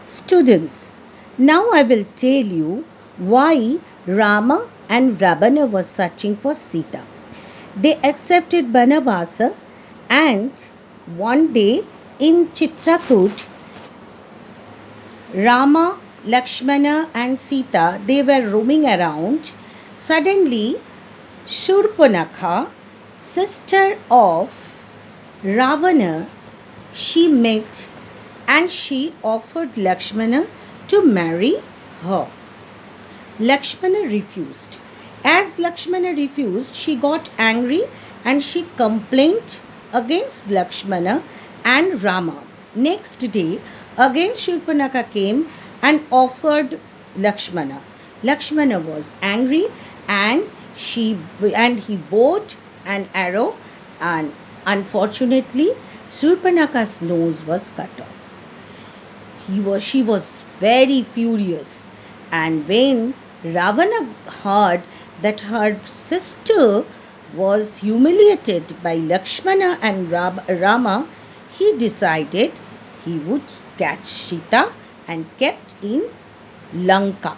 Students, now I will tell you why Rama and Ravana were searching for Sita. They accepted Banavasa, and one day in Chitrakoot, Rama, Lakshmana and Sita, they were roaming around. Suddenly, Shurpanakha, sister of Ravana, she met and she offered Lakshmana to marry her. Lakshmana refused. As Lakshmana refused, she got angry and she complained against Lakshmana and Rama. Next day, again Shurpanakha came and offered Lakshmana. Lakshmana was angry and she and he bowed an arrow, and unfortunately Shurpanakha's nose was cut off. She was very furious, and when Ravana heard that her sister was humiliated by Lakshmana and Rama, he decided he would catch Sita and kept in Lanka,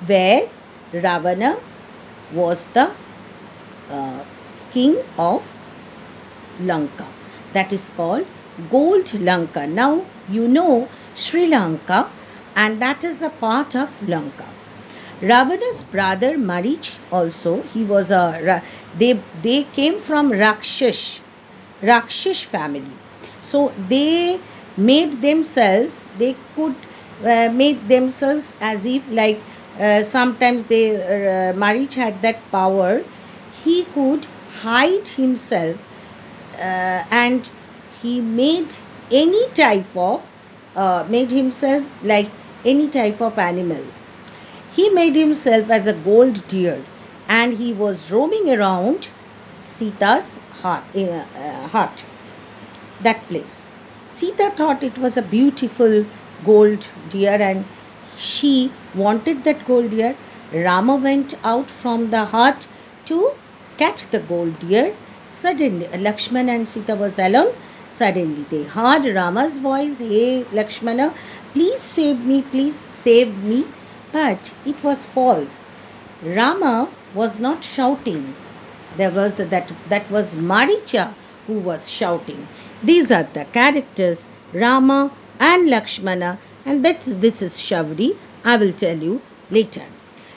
where Ravana was the uh, king of Lanka. That is called Gold Lanka. Now you know Sri Lanka, and that is a part of Lanka. Ravana's brother Marich also, he was they came from Rakshish family. So they made themselves, they could make themselves as if like sometimes Marich had that power. He could hide himself, and he made himself like any type of animal. He made himself as a gold deer, and he was roaming around Sita's hut, that place. Sita thought it was a beautiful gold deer and she wanted that gold deer. Rama went out from the hut to catch the gold deer. Suddenly, Lakshmana and Sita was alone. Suddenly, they heard Rama's voice, "Hey, Lakshmana, please save me, please save me." But it was false. Rama was not shouting. That was Maricha who was shouting. These are the characters Rama and Lakshmana, and this is Shavri. I will tell you later.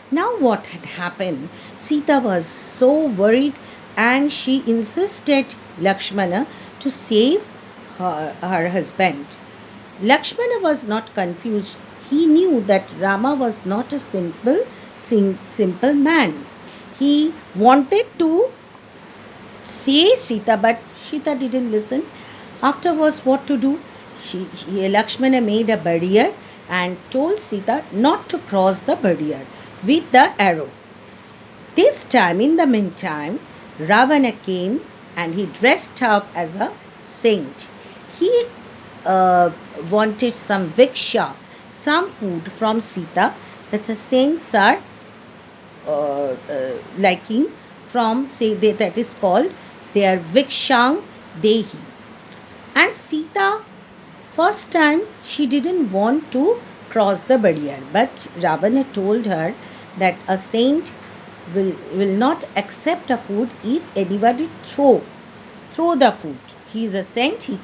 Now, what had happened? Sita was so worried and she insisted Lakshmana to save her husband. Lakshmana was not confused. He knew that Rama was not a simple man. He wanted to save Sita, but Sita didn't listen. Afterwards, what to do? Lakshmana made a barrier and told Sita not to cross the barrier with the arrow. This time, in the meantime, Ravana came and he dressed up as a saint. He wanted some viksha, some food from Sita. That's a saints are liking from, that is called their vikshang dehi. And Sita, first time she didn't want to cross the barrier, but Ravana told her that a saint will not accept a food if anybody throw the food. He is a saint, he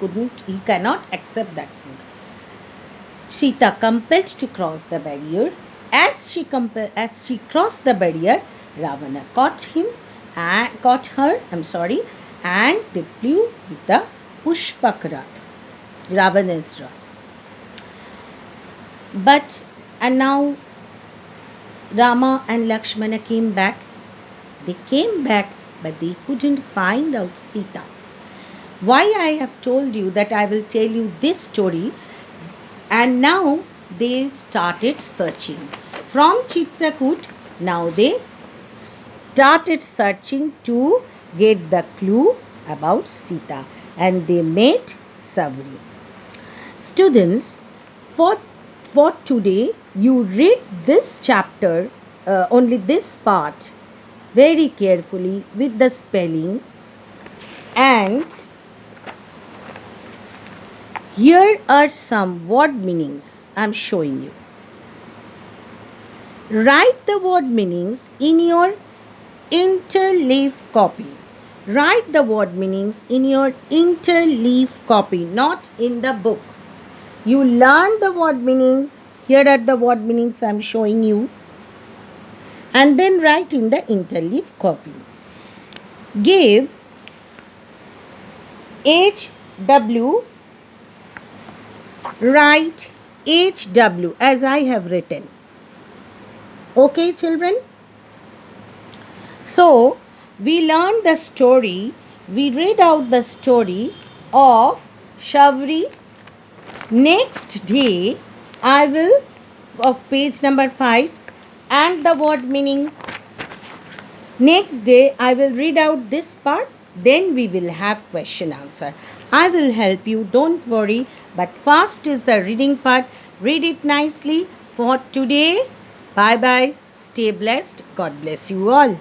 cannot accept that food. Sita compelled to cross the barrier. As she crossed the barrier, Ravana caught her, and they flew with the Pushpak Rath, Ravana's Rath. But, and now Rama and Lakshmana came back. They came back, but they couldn't find out Sita. Why I have told you that I will tell you this story, and now they started searching. From Chitrakoot, now they started searching to get the clue about Sita, and they met Savri. Students, for today, you read this chapter, only this part, very carefully with the spelling, and Here are some word meanings I'm showing you. Write the word meanings in your interleaf copy. Write the word meanings in your interleaf copy, not in the book. You learn the word meanings. Here are the word meanings I'm showing you. And then write in the interleaf copy. Give HW, write HW as I have written. Okay, children? So, we learned the story, we read out the story of Shavri. Next day, I will, of page number 5, and the word meaning. Next day, I will read out this part, then we will have question answer. I will help you, don't worry, but first is the reading part. Read it nicely for today. Bye bye. Stay blessed. God bless you all.